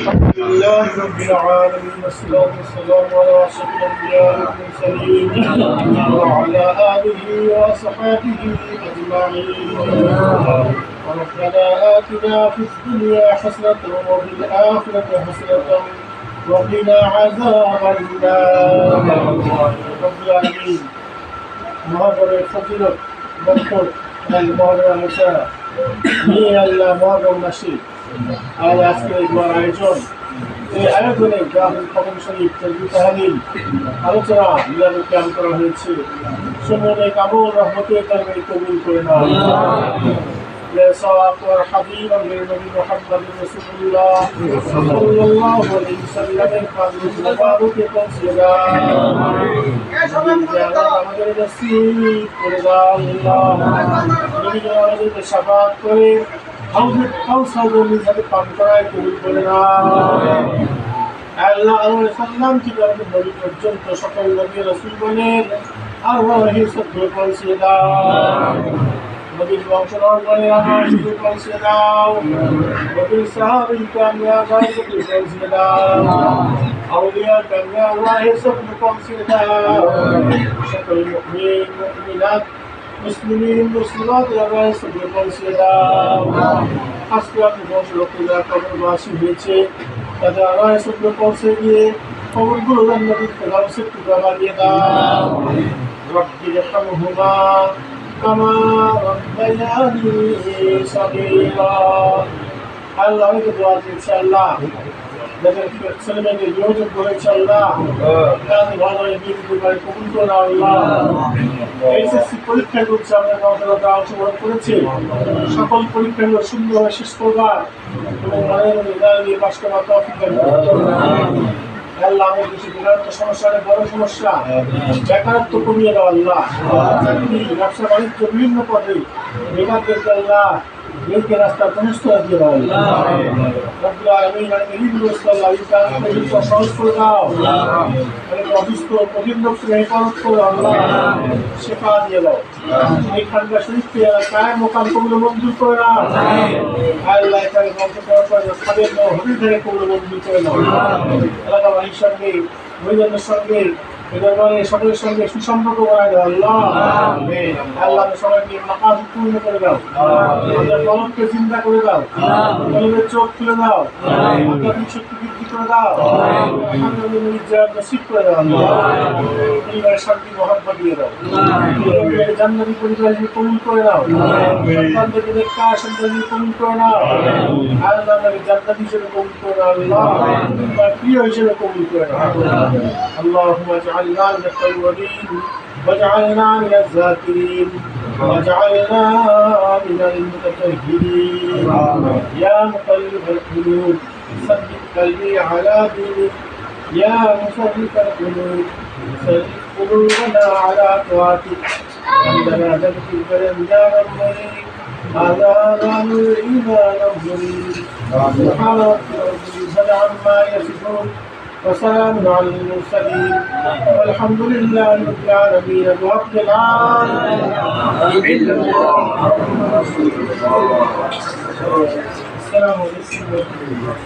الحمد لله رب العالمين والصلاة والسلام على أشرف الأنبياء والمرسلين وعلى آله وصحبه أجمعين. ربنا آتنا في الدنيا حسنة وفي الآخرة حسنة وقنا عذاب النار. رب العالمين মহাগণের ফজিলত বরকত মহরম মুসারা নিয়ে আল্লাহ মহরম মাসে আর আজকে এই আয়োজন এই আয়োজনে গ্রামীণ খবর শরীফ তাহলিল আলোচনা মিলাদ ক্যাম্প করা হয়েছে। সুমনে কাবুল রহমতে তারই কবুল করে নাও। لصاحب الحبيب النبي محمد رسول الله صلى الله عليه وسلم قبل المبارك قصيدا আমাদের নসিব করে দাও আল্লাহ। নবী আমাদের শাফাত করে হাউজে কাউসারের নিজাতে পান করায় কবুল করে নাও আল্লাহ। আল্লাহ সাল্লাম থেকে আমাদের নবী পর্যন্ত সকল নবী রাসূলগণের আরওয়াহে সদর পৌঁছে দাও। নবীর বংশধর করে আমার শুধু পৌঁছে দাও। নবীর সাহাবী কামিয়াবাই শুধু পৌঁছে দাও। আউলিয়া কামিয়াবাই শুধু পৌঁছে দাও। সকল মুমিন মুমিনাত মুসলিমিন মুসলিমাত আল্লাহ শুধু পৌঁছে দাও। আজকে আপনি বংশলক্ষ যারা কবরবাসী হয়েছে তাদের আল্লাহ শুধু পৌঁছে গিয়ে কবরগুলো জান্নাতের ফেরদাউসের টুকরা বানিয়ে দাও। রব্বি রহমহুমা কামা রব্বায়ানি সগীরা। আল্লাহ আমাকে দোয়া দিয়েছে আল্লাহ যাদের ছেলেমেয়েদের নিয়োজন করেছে আল্লাহ তাদের ভালোভাবে বিদ্যুৎ করে কবুল করে নাও আল্লাহ। এইচএসসি পরীক্ষা করছে আমাদের নওজোয়ানরা অংশগ্রহণ করেছে সকল পরীক্ষাগুলো সুন্দরভাবে শেষ করবার এবং মনের হৃদয় দিয়ে পাশ করার তৌফিক দান করুন। আল্লাহ আমাদের দেশে বেকারত্ব সমস্যা বড় সমস্যা বেকারত্ব কমিয়ে দাও আল্লাহ। চাকরি ব্যবসা বাণিজ্য বিভিন্ন পদে বেকারদেরকে আল্লাহ রেলকে রাস্তার প্রশস্ত দিয়ে দাও আল্লাহ। রব্বুল আলামিন আমাদের ঋণগ্রস্ত আল্লাহ ঋণটা সহজ করে দাও। আমাদের অসুস্থ কঠিন রোগকে হেফাজত করো আল্লাহ, শেফা দিয়ে দাও। এই খানকা শরীফকে কায়েম মোকাম কবুল মঞ্জুর করে নাও আল্লাহ। এখানে বংশ পরম্পরা খাদের হবির থেকে কবুল মঞ্জুর করে নাও। এলাকাবাসীর সঙ্গে মহিলাদের সঙ্গে সকলের সঙ্গে সুসম্পর্ক করা দাও আল্লাহ। আল্লাহ সবাইকে মাকাসিদ পূর্ণ করে দাও। আমাদের কলবকে চিন্তা করে দাও, কলবের চোখ খুলে দাও, আধ্যাত্মিক শক্তি বৃদ্ধি করে দাও, নসিব করে দাও আল্লাহ। পরিবারের শান্তি মহব্বত দিয়ে দাও। জান্নাতি পরিবারকে কবুল করে দাও। সন্তানদেরকে নেককার সন্তানদের কবুল করে নাও আল্লাহ। জান্নাতি হিসেবে কবুল করে নাও আল্লাহ, প্রিয় হিসেবে কবুল করে নাও اللهم اجعلنا من التوابين واجعلنا من الذاكرين واجعلنا من المتطهرين يا مقلب القلوب ثبت قلبي على دينك يا مصرف القلوب ثبت قلوبنا على طاعتك عندنا ذكر فلنجار المريض هذا نام الإيمان المريد سبحان ربك عما يصفون وسلام على المرسلين والحمد لله رب العالمين. بحق لا إله إلا الله. السلام عليكم ورحمة الله.